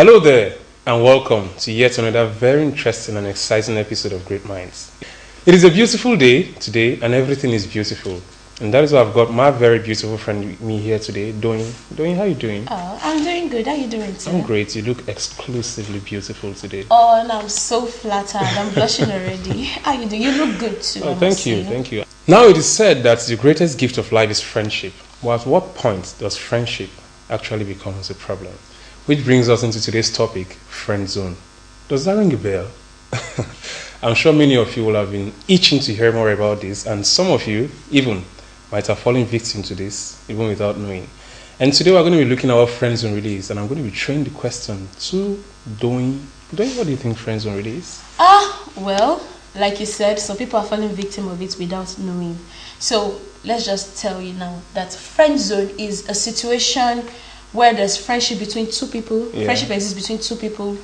Hello there, and welcome to yet another very interesting and exciting episode of Great Minds. It is a beautiful day today, and everything is beautiful. And that is why I've got my very beautiful friend with me here today, Doing. Doing, how are you doing? Oh, I'm doing good. How are you doing today? I'm great. You look exclusively beautiful today. Oh, and I'm so flattered. I'm blushing already. How are you doing? You look good too. Oh, thank you. Now it is said that the greatest gift of life is friendship. Well, at what point does friendship actually become a problem? Which brings us into today's topic, friend zone. Does that ring a bell? I'm sure many of you will have been itching to hear more about this, and some of you even might have fallen victim to this, even without knowing. And today we're going to be looking at what friend zone really is, and I'm going to be throwing the question to Doing. Doing, what do you think friend zone really is? Well, like you said, some people are falling victim of it without knowing. So let's just tell you now that friend zone is a situation where there's friendship between two people. Yeah. Friendship exists between two people,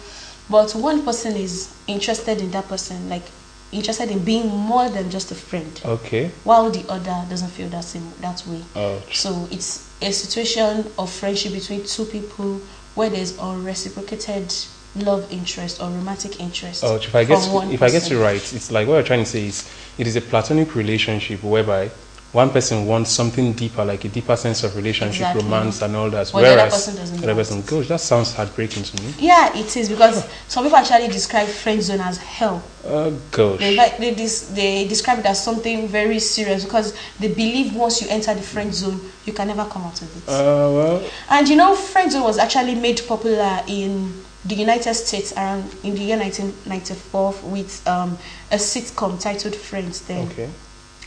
but one person is interested in that person, like interested in being more than just a friend. Okay. While the other doesn't feel that way. Oh. So it's a situation of friendship between two people where there's unreciprocated love interest or romantic interest. Oh, if I get you right, it's like what you're trying to say is it is a platonic relationship whereby one person wants something deeper, like a deeper sense of relationship, exactly. Romance and all that. But whereas the other person gosh, that sounds heartbreaking to me. Yeah, it is, because some people actually describe friend zone as hell. Oh gosh. They describe it as something very serious because they believe once you enter the friend zone, you can never come out of it. Well. And you know, friend zone was actually made popular in the United States around in the year 1994 with a sitcom titled Friends then. Okay.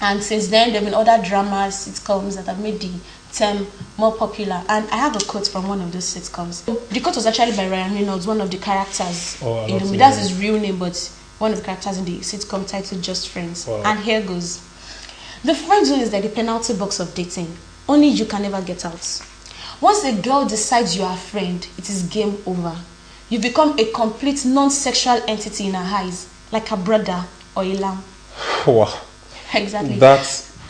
And since then, there have been other dramas, sitcoms that have made the term more popular. And I have a quote from one of those sitcoms. The quote was actually by Ryan Reynolds, one of the characters. In the movie. That's his real name, but one of the characters in the sitcom titled Just Friends. Wow. And here goes. The friend zone is like the penalty box of dating. Only you can never get out. Once a girl decides you are a friend, it is game over. You become a complete non-sexual entity in her eyes, like a brother or a lamb. Wow. Exactly. That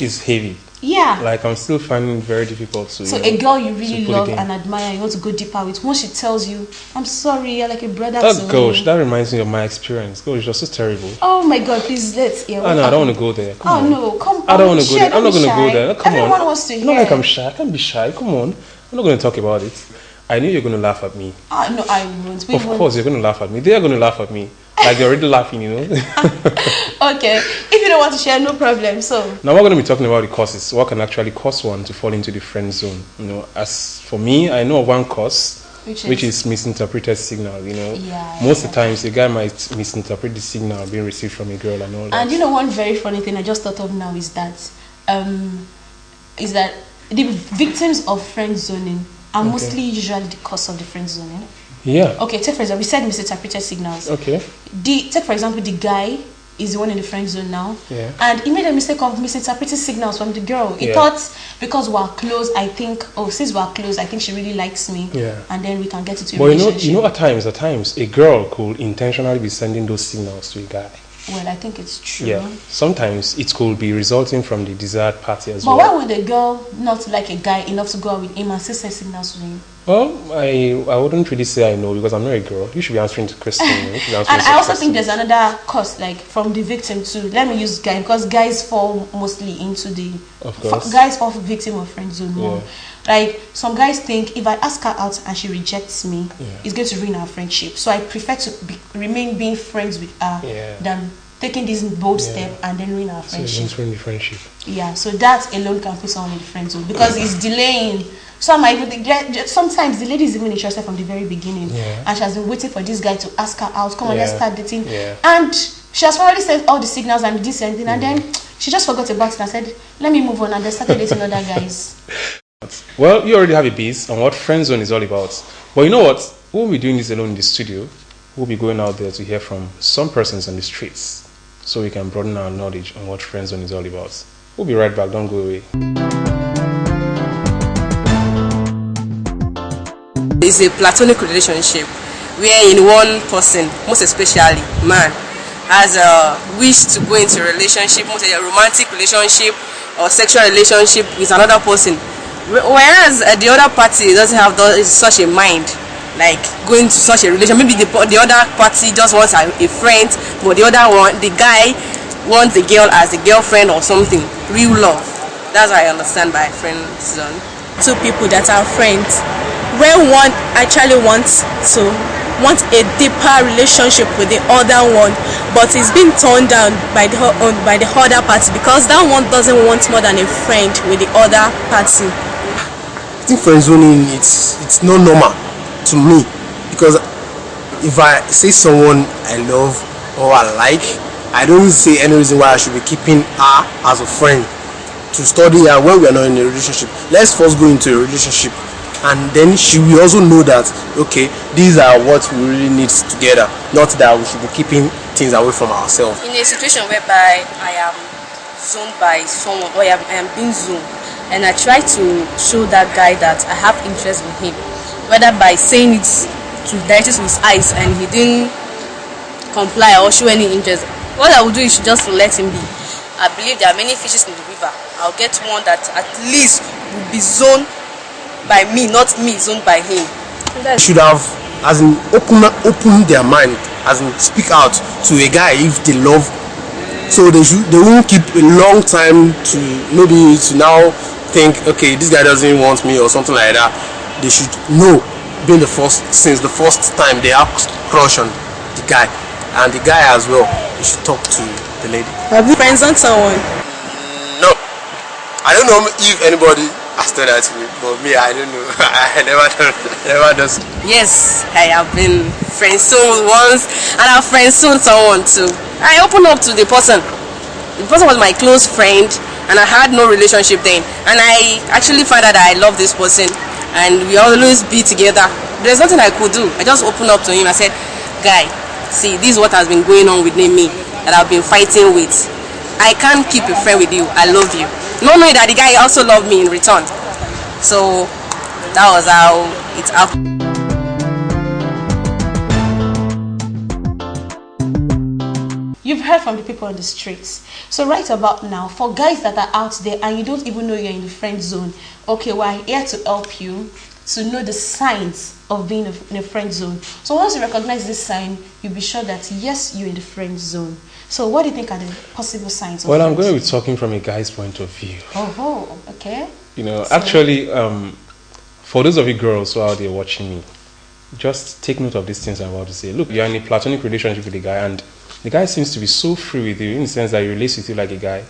is heavy. Yeah. Like, I'm still finding it very difficult to. So a girl you really love and admire, you want to go deeper with, once she tells you, I'm sorry, you're like a brother to me. Oh gosh, that reminds me of my experience. Gosh, you're so terrible. Oh my God, please let's hear. Oh no, I don't want to go there. Come on. No, come on. I don't want to go there. I'm not going to go there. Come Everyone on. wants to hear. Not like I'm shy. I can't be shy. Come on. I'm not going to talk about it. I knew you're going to laugh at me. No, I won't. Of course, you're going to laugh at me. They are going to laugh at me. Like, they're already laughing, you know. Okay. If you don't want to share, no problem. So now we're going to be talking about the causes. What can actually cause one to fall into the friend zone? You know, as for me, I know of one cause, which is misinterpreted signal. You know, most of the times a guy might misinterpret the signal being received from a girl and all that. And you know, one very funny thing I just thought of now is that the victims of friend zoning are mostly usually the cause of the friend zoning. Yeah. Okay, take for example, we said misinterpreted signals. Okay. Take for example, the guy is the one in the friend zone now. Yeah. And he made a mistake of misinterpreting signals from the girl. He thought because we're close, since we're close, I think she really likes me. Yeah. And then we can get into a relationship. You know, at times, a girl could intentionally be sending those signals to a guy. Well, I think it's true. Yeah. Sometimes it could be resulting from the desired party as well. But why would a girl not like a guy enough to go out with him and still send signals to him? Well, I wouldn't really say I know because I'm not a girl. You should be answering the question. And I also think there's another cause, like from the victim too. Let me use guy because guys fall mostly into the. Of course. Guys fall victim of friend zone more. Yeah. Like some guys think if I ask her out and she rejects me, it's going to ruin our friendship. So I prefer to remain being friends with her than taking this bold step and then ruin our friendship. So ruin the friendship. Yeah, so that alone can put someone in the friend zone because it's delaying. Sometimes the lady is even interested from the very beginning, and she has been waiting for this guy to ask her out. Come on, let's start dating. Yeah. And she has already sent all the signals and this and and then she just forgot about it and said, "Let me move on," and then started dating other guys. Well, you already have a base on what friend zone is all about. But you know what? We won't be doing this alone in the studio. We'll be going out there to hear from some persons on the streets so we can broaden our knowledge on what friend zone is all about. We'll be right back. Don't go away. It's a platonic relationship where one person, most especially man, has a wish to go into a relationship, most a romantic relationship or sexual relationship with another person, whereas the other party doesn't have such a mind. like going to such a relation. Maybe the other party just wants a friend, but the other one, the guy, wants the girl as a girlfriend or something. Real love. That's what I understand by friend zone. Two people that are friends, when one actually wants a deeper relationship with the other one, but it's been turned down by the other party because that one doesn't want more than a friend with the other party. I think friend zoning it's not normal to me, because if I say someone I love or I like, I don't see any reason why I should be keeping her as a friend to study her when we are not in a relationship. Let's first go into a relationship, and then she will also know that, okay, these are what we really need together, not that we should be keeping things away from ourselves. In a situation whereby I am zoned by someone, or I am being zoned, and I try to show that guy that I have interest in him, whether by saying it directly to his eyes and he didn't comply or show any interest, what I would do is just to let him be. I believe there are many fishes in the river. I'll get one that at least will be zoned by me, not me zoned by him. Should have, as in, open their mind, as in speak out to a guy if they love, so they won't keep a long time to maybe to now think, okay, this guy doesn't want me or something like that. They should know since the first time they have crush on the guy, and the guy as well, they should talk to the lady. Have you friends on someone? No, I don't know if anybody has done that to me, but me, I don't know. I never done. Yes, I have been friend-zoned once, and I've friend-zoned someone too. I opened up to the person. The person was my close friend, and I had no relationship then. And I actually found out that I love this person, and we always be together. There's nothing I could do. I just opened up to him. I said, guy, see, this is what has been going on with me, that I've been fighting with. I can't keep a friend with you. I love you. Not knowing that the guy also loved me in return. So that was how it happened. You've heard from the people on the streets. So right about now, for guys that are out there and you don't even know you're in the friend zone, okay, we're here to help you to know the signs of being in a friend zone. So once you recognize this sign, you'll be sure that yes, you're in the friend zone. So what do you think are the possible signs of Well, I'm friend going to be zone? talking from a guy's point of view. Oh, okay. You know, actually, for those of you girls who are out there watching me, just take note of these things I'm about to say. Look, you're in a platonic relationship with a guy, and the guy seems to be so free with you in the sense that he relates with you like a guy,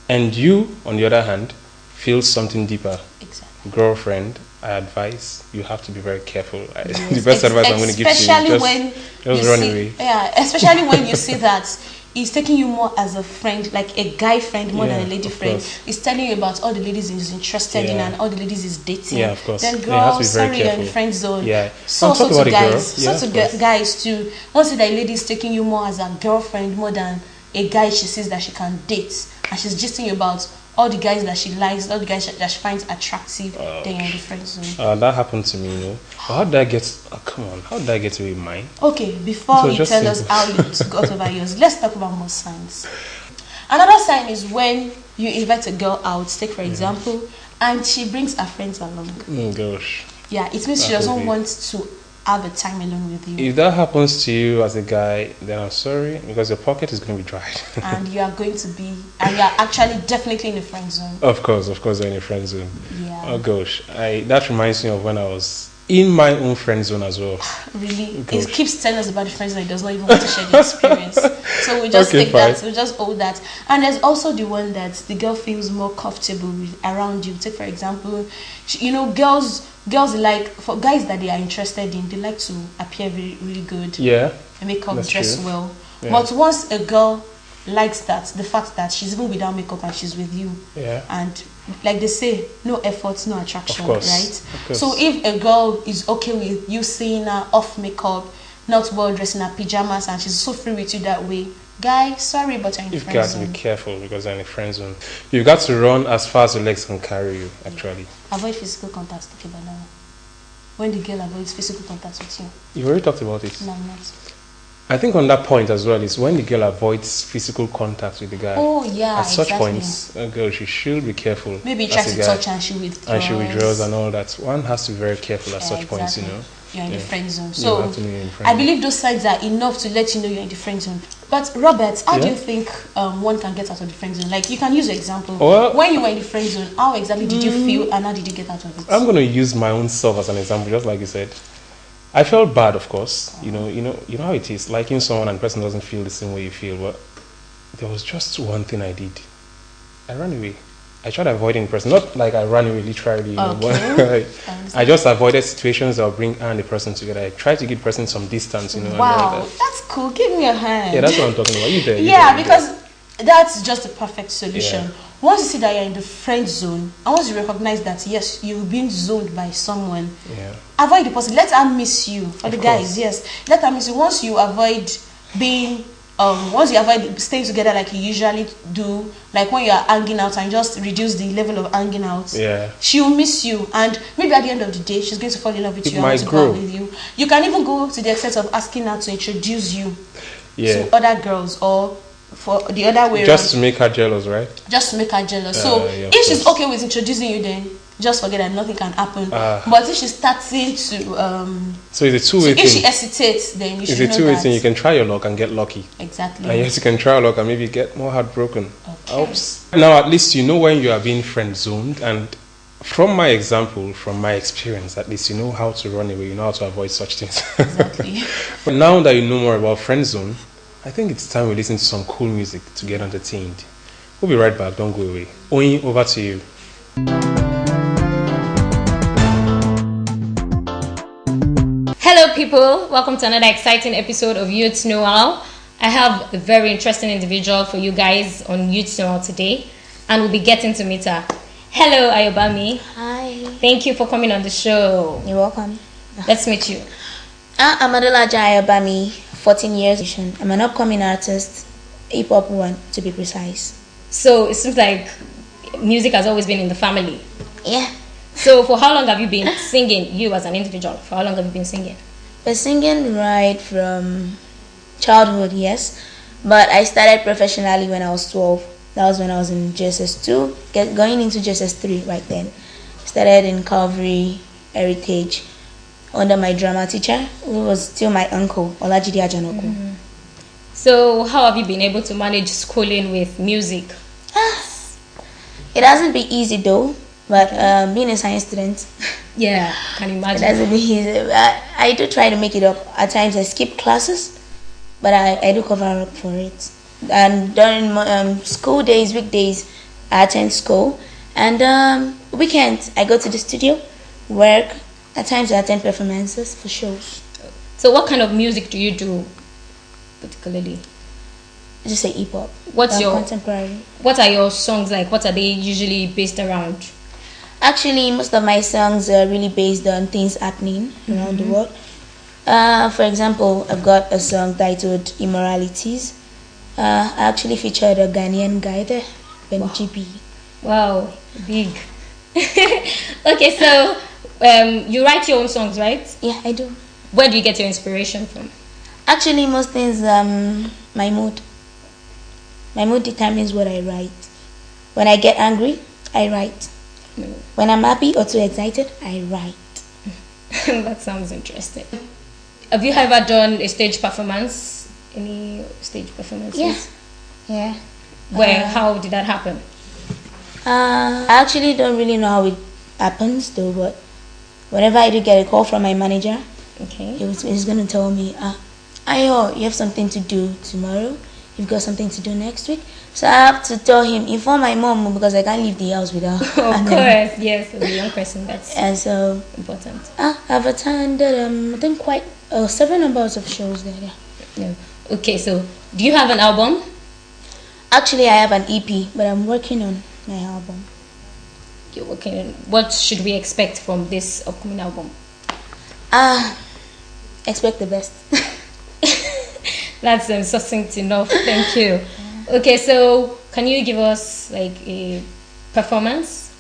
and you, on the other hand, feel something deeper. Exactly. Girlfriend, I advise you have to be very careful. Yes. The best advice I'm going to give to you, just run away. Yeah, especially when you see that he's taking you more as a friend, like a guy friend more than a lady friend. Course. He's telling you about all the ladies he's interested in and all the ladies he's dating. Yeah, of course. Then You have girl, to be very sorry, you're careful. in friend zone. Yeah. So talk to about guys, a girl. so to guys too. Once the lady is taking you more as a girlfriend more than a guy she sees that she can date, and she's gisting you about all the guys that she likes, all the guys that she finds attractive, then you're in the friend zone. That happened to me, you know. But how did I get? Come on, how did I get away with mine? Okay, before you tell us how you got over yours, let's talk about more signs. Another sign is when you invite a girl out, take for example, and she brings her friends along. Gosh. Yeah, it means she doesn't want to have a time alone with you. If that happens to you as a guy, then I'm sorry, because your pocket is going to be dried. And you are going to be, and you are actually definitely in the friend zone. Of course, you're in a friend zone. Yeah. Oh gosh, that reminds me of when I was in my own friend zone as well. Really? Gosh. It keeps telling us about the friends and it does not even want to share the experience. So we just take that, we just hold that. And there's also the one that the girl feels more comfortable with around you. Take for example, you know, girls like, for guys that they are interested in, they like to appear really, really good. Yeah. And makeup, dress true. well. Yeah. But once a girl likes that, the fact that she's even without makeup and she's with you, Yeah. and like they say, no effort, no attraction, Of course. right? Of course. So if a girl is okay with you seeing her off makeup, not well dressed in her pajamas, and she's so free with you that way, guy, sorry, but you're in You've friend got zone. to be careful because you're in a friend zone. You've got to run as far as your legs can carry you, actually. Avoid physical contact, okay, but now, when the girl avoids physical contact with you, You've already talked about it. no, I'm not. I think on that point as well is when the girl avoids physical contact with the guy. Oh yeah, At such exactly. points, a girl, she should be careful. Maybe as try a to guy. touch and she withdraws. And she withdraws and all that. One has to be very careful at such points, you know. you're in the Yeah. friend zone. You So have to know you're in friend I zone. believe those signs are enough to let you know you're in the friend zone. But Robert, how do Yeah. you think one can get out of the friend zone? Like, you can use an example. Well, when you were in the friend zone, how exactly did you feel and how did you get out of it? I'm going to use my own self as an example, just like you said. I felt bad, of course. You know how it is. Liking someone and the person doesn't feel the same way you feel. But there was just one thing I did. I ran away. I tried avoiding the person. Not like I ran away literally, Okay. but I just avoided situations that would bring her and the person together. I tried to give the person some distance, and all Wow, that. that's cool. Give me a hand. Yeah, that's what I'm talking about. You there? You Yeah, there, you because that's just the perfect solution. Yeah. Once you see that you're in the friend zone, and once you recognize that yes, you've been zoned by someone, there. avoid the person. Let her miss you. For the Of guys, course. yes, let her miss you. Once you avoid being, once you avoid staying together like you usually do, like when you are hanging out and just reduce the level of hanging out, Yeah. she'll miss you, and maybe at the end of the day, she's going to fall in love with It you and might want to grow. go out with you. You can even go to the extent of asking her to introduce you Yeah. to other girls, or for the other way Just around, to make her jealous, right? just to make her jealous. So yeah, of if she's course. okay with introducing you, then just forget that nothing can happen. Ah. But if she's starting to So it's a two-way if she thing. hesitates, then you It's should a know two-way that thing. You can try your luck and get lucky. exactly. And yes, you can try your luck and maybe get more heartbroken. Okay. Oops. Now, at least you know when you are being friend-zoned. And from my example, from my experience, at least you know how to run away. You know how to avoid such things. Exactly. But now that you know more about friend-zone, I think it's time we listen to some cool music to get entertained. We'll be right back. Don't go away. Oyin, over to you. Hello people, welcome to another exciting episode of Youth Know-How. I have a very interesting individual for you guys on Youth Know-How today, and we'll be getting to meet her. Hello Ayobami. Hi. Thank you for coming on the show. You're welcome. Let's meet you. I'm Adelaja Ayobami, 14 years. I'm an upcoming artist, hip-hop one to be precise. So it seems like music has always been in the family. Yeah. So for how long have you been singing, you as an individual? For how long have you been singing? But singing right from childhood, yes. But I started professionally when I was 12. That was when I was in JSS 2, going into JSS 3 right then. Started in Calvary Heritage under my drama teacher, who was still my uncle, Olajide Ajanoko. So how have you been able to manage schooling with music? It hasn't been easy though, but being a science student, Yeah, can you it imagine? hasn't been easy. I do try to make it up. At times I skip classes, but I do cover up for it. And during school days, weekdays, I attend school. And weekends, I go to the studio, work. At times I attend performances for shows. So what kind of music do you do particularly? Just say hip hop. What's your contemporary? What are your songs like? What are they usually based around? Actually, most of my songs are really based on things happening around the world. For example, I've got a song titled Immoralities. I actually featured a Ghanaian guy there, Ben GB. Wow, big. Okay, so you write your own songs, right? Yeah, I do. Where do you get your inspiration from? Actually, most things, my mood. My mood determines what I write. When I get angry, I write. When I'm happy or too excited, I write. That sounds interesting. Have you ever done a stage performance? Any stage performances? Yeah. Yeah. Where? How did that happen? I actually don't really know how it happens though, but whenever I do get a call from my manager, Okay. he's going to tell me, Ayo, you have something to do tomorrow. You've got something to do next week. So I have to tell him, inform my mom because I can't leave the house without. Of course, yes. As a young person, that's And so important. I've attended, I think quite several numbers of shows there. Yeah. Yeah. Okay, so do you have an album? Actually, I have an EP, but I'm working on my album. You're working on. What should we expect from this upcoming album? Expect the best. That's succinct enough. Thank you. Okay, so can you give us like a performance?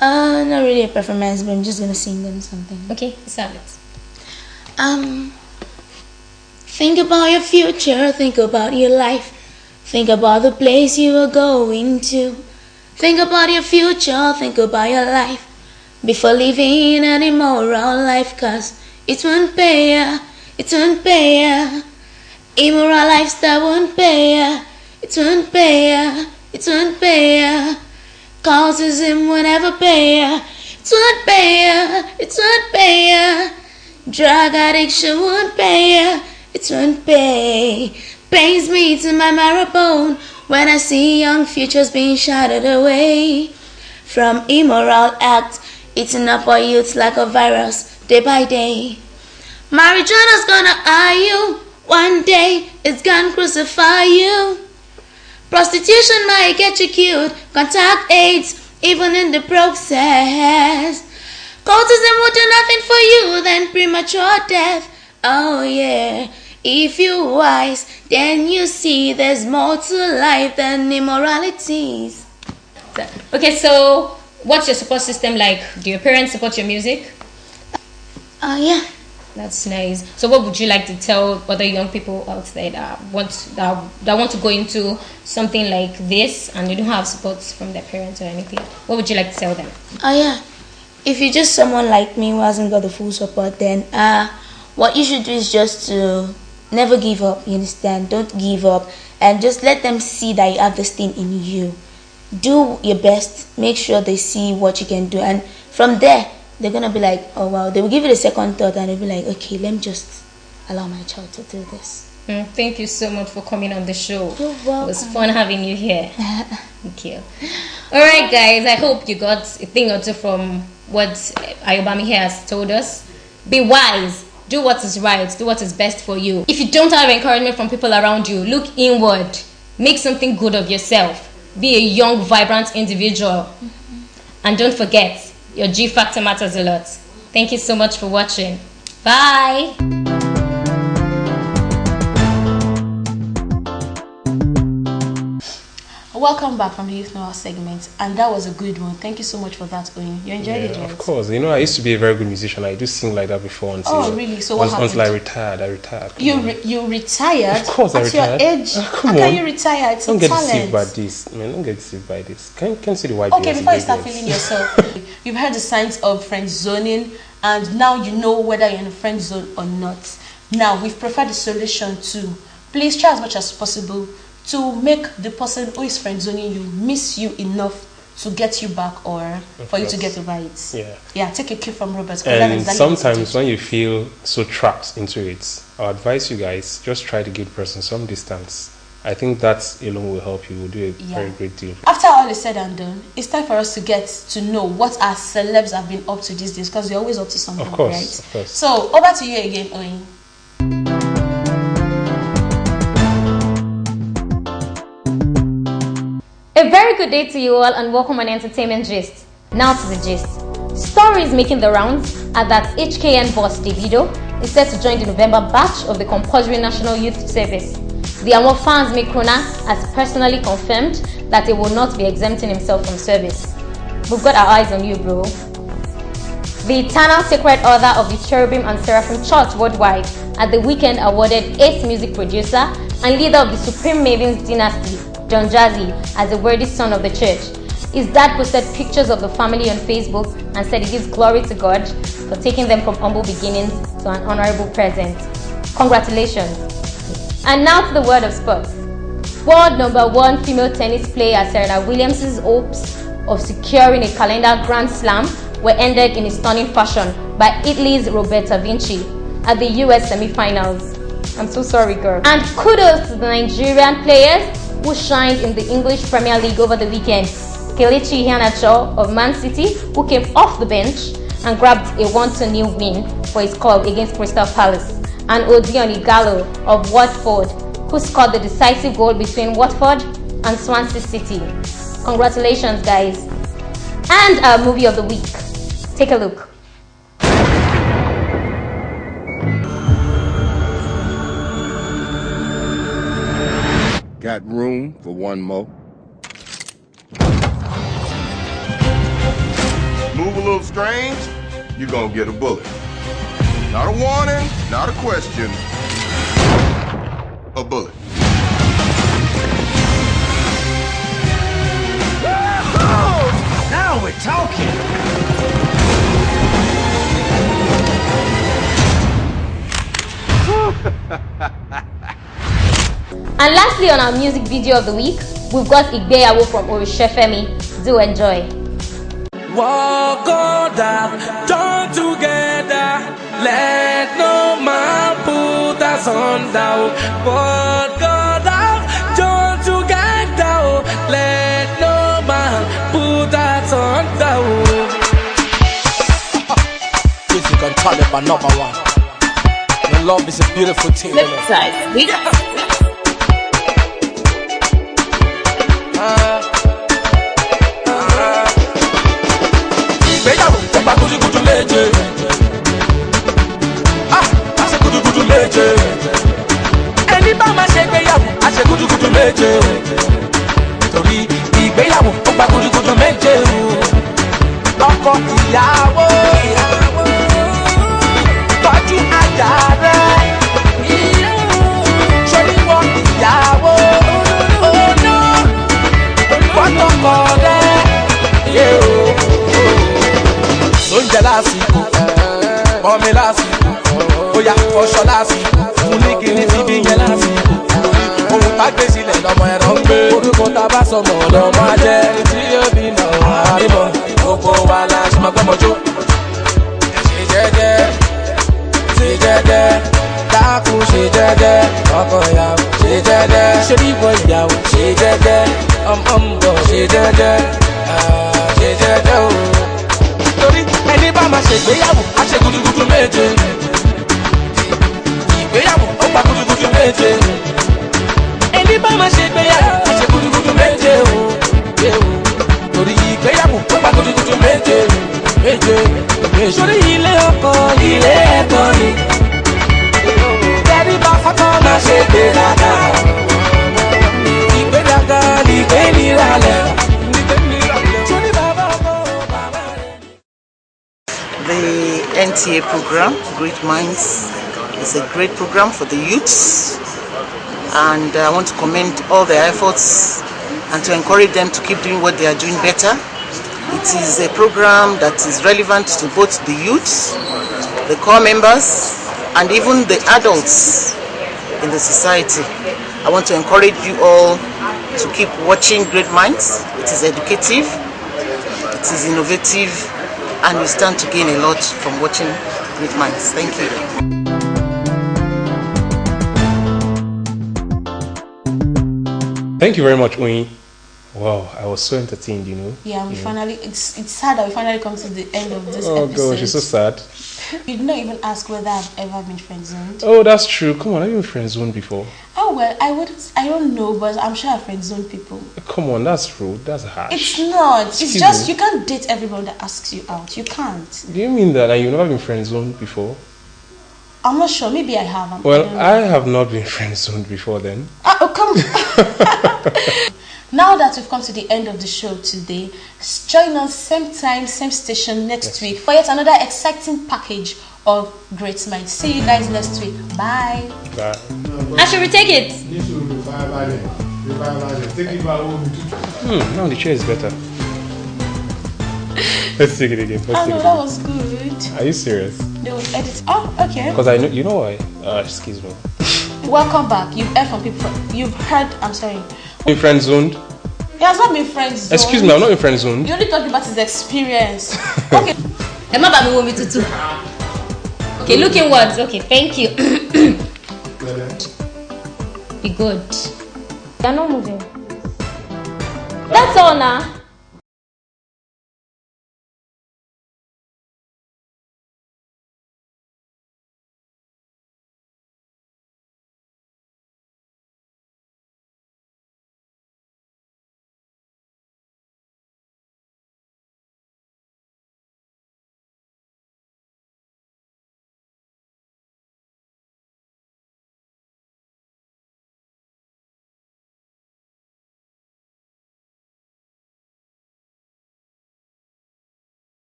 Not really a performance, but I'm just gonna sing them something. Okay, let's have it. Think about your future, think about your life, think about the place you are going to. Think about your future, think about your life, before living an immoral life, cause It won't pay ya. It won't pay ya. Immoral lifestyle won't pay ya. It won't pay ya. It won't pay ya. Cultism won't ever pay ya. It won't pay ya. It won't pay ya. Drug addiction won't pay ya. It won't pay. Pains me to my marrow bone when I see young futures being shattered away from immoral acts, eating up our youth like a virus day by day. Marijuana's gonna eye you. One day it's gonna crucify you. Prostitution might get you killed. Contact AIDS even in the process. Cultism will do nothing for you than premature death. Oh yeah. If you're wise, then you see there's more to life than immoralities. Okay, so what's your support system like? Do your parents support your music? Oh yeah. That's nice. So what would you like to tell other young people out there that want to go into something like this and they don't have support from their parents or anything? What would you like to tell them? Oh yeah. If you're just someone like me who hasn't got the full support, then what you should do is just to never give up. You understand? Don't give up, and just let them see that you have this thing in you. Do your best. Make sure they see what you can do, and from there they're gonna be like, oh wow. They will give it a second thought, and they'll be like, okay, let me just allow my child to do this. Thank you so much for coming on the show. You're welcome. It was fun having you here. Thank you. Alright guys, I hope you got a thing or two from what Ayobami here has told us. Be wise. Do what is right. Do what is best for you. If you don't have encouragement from people around you, look inward. Make something good of yourself. Be a young, vibrant individual. And don't forget, your G factor matters a lot. Thank you so much for watching. Bye. Welcome back from the Youth Noir segment, and that was a good one. Thank you so much for that, Oyin. You enjoyed it, right? Of course. You know, I used to be a very good musician. I do sing like that before until really? So what happened? Until I retired. You retired? Of course, I retired. At your age? Come How on. can you retire? It's Don't a get talent. deceived by this. Man, don't get deceived by this. Can you see the white Okay, bears before in you start Lagos? feeling yourself, you've heard the signs of friend zoning, and now you know whether you're in a friend zone or not. Now, we've preferred the solution to please try as much as possible to make the person who is friend zoning you miss you enough to get you back or for you to get over it. Yeah, take a cue from Robert. And sometimes when you feel so trapped into it, I advise you guys, just try to give the person some distance. I think that alone will help you. Will do a very great deal. After all is said and done, it's time for us to get to know what our celebs have been up to these days, because they're always up to something, of course, right? Of course. So, over to you again, Oyin. A very good day to you all and welcome on Entertainment Gist. Now to the gist. Stories making the rounds are that HKN boss Davido is set to join the November batch of the compulsory National Youth Service. The Amor fans Mikrona has personally confirmed that he will not be exempting himself from service. We've got our eyes on you, bro. The eternal sacred author of the Cherubim and Seraphim Church worldwide at the weekend awarded 8th music producer and leader of the Supreme Mavens dynasty, John Jazzy, as a worthy son of the church. His dad posted pictures of the family on Facebook and said he gives glory to God for taking them from humble beginnings to an honorable present. Congratulations. And now to the world of sports. World #1 female tennis player Serena Williams' hopes of securing a calendar Grand Slam were ended in a stunning fashion by Italy's Roberta Vinci at the US semi-finals. I'm so sorry, girl. And kudos to the Nigerian players who shined in the English Premier League over the weekend. Kelechi Iheanacho of Man City, who came off the bench and grabbed a 1-0 win for his club against Crystal Palace, and Odion Igalo of Watford, who scored the decisive goal between Watford and Swansea City. Congratulations, guys. And our movie of the week. Take a look. Got room for one more? Move a little strange, you're gonna get a bullet. Not a warning, not a question. A bullet. Now we're talking. And lastly, on our music video of the week, we've got Igbeyawo from Orishefemi. Do enjoy. Walk on down, join together. Let no man put us on down. Walk on down, join together. Let no man put us on down. If you can tell it by number one. And love is a beautiful thing. Flip side. We got ìgbéyàwó ó gba gúdúgúdú méje. A ṣe gúdúgúdú méje. Ẹni bá máa ṣe ìgbéyàwó a ṣe gúdúgúdú méje. Torí ìgbéyàwó ó gba gúdúgúdú méje. Ọkọ ìyàwó tọ́jú aya rẹ̀. Ṣoríwọ́ ìyàwó fọ́tọ̀kọ rẹ̀. Oúnjẹ lásìkò, ọmọ lásìkò, bóyá ọṣọ lásìkò, fún ní kíní ti bí yẹn lásìkò. Ohun tá gbé sílẹ̀ lọ́mọ ẹ̀rọ ń gbé. Orúkọ tá bá sọmọ lọ́mọ ajẹ́. Tí yóò bí nà àrímọ̀, gbogbo wa la ṣe máa gbọ́mọjó. Ṣe jẹ́jẹ́, ṣe jẹ́jẹ́, dákun ṣe jẹ́jẹ́, ọkọ ìyàwó ṣe jẹ́jẹ́, ṣe bíbọ ìyàwó ṣe jẹ́jẹ́, ọmọ ń bọ̀ ṣe jẹ́jẹ́, ṣe jẹ́jẹ́ o. Torí ẹni bá máa ṣègbéyàwó á ṣe gúdúgúdú méje. Ìgbéyàwó ó gba gúdúgúdú méje. Ẹni bá máa ṣègbéyàwó á ṣe gúdúgúdú méje o. Torí ìgbéyàwó ó gba gúdúgúdú méje. Sórí ilé ọkọ ilé ẹ̀kọ́ ni. Tẹ́rí bá fọ́tọ́ máa ṣe gbéraga. Ìgbéraga ni ìgbé níralẹ̀. The NTA program, Great Minds, is a great program for the youths, and I want to commend all their efforts and to encourage them to keep doing what they are doing better. It is a program that is relevant to both the youths, the core members, and even the adults in the society. I want to encourage you all to keep watching Great Minds. It is educative, it is innovative, and you stand to gain a lot from watching Great Minds. Thank you. Thank you very much, Uyi. Wow, I was so entertained, you know. Yeah, finally, it's sad that we finally come to the end of this episode. Oh gosh, it's so sad. You did not even ask whether I've ever been friend-zoned. Oh, that's true. Come on, have you been friend-zoned before? Oh well, I don't know, but I'm sure I've friend-zoned people. Come on, that's rude. That's harsh. It's not. It's just you can't date everyone that asks you out. You can't. Do you mean that you've never been friend-zoned before? I'm not sure. Maybe I have. Well, I have not been friend-zoned before then. Oh, come on. Now that we've come to the end of the show today, join us same time, same station next week for yet another exciting package of Great Minds. See you guys next week. Bye. Bye. I should retake it. Now the chair is better. Let's take it again. That was good. Are you serious? They will edit. Oh, okay. Because I know, you know why? Excuse me. Welcome back. You've heard from people. You've heard. I'm sorry. Been friend zoned? He has not been friend zoned. Excuse me, I'm not in friend zoned. You only talking about his experience. Okay. Okay, looking words. Okay, thank you. Be good. You're not moving. That's all now.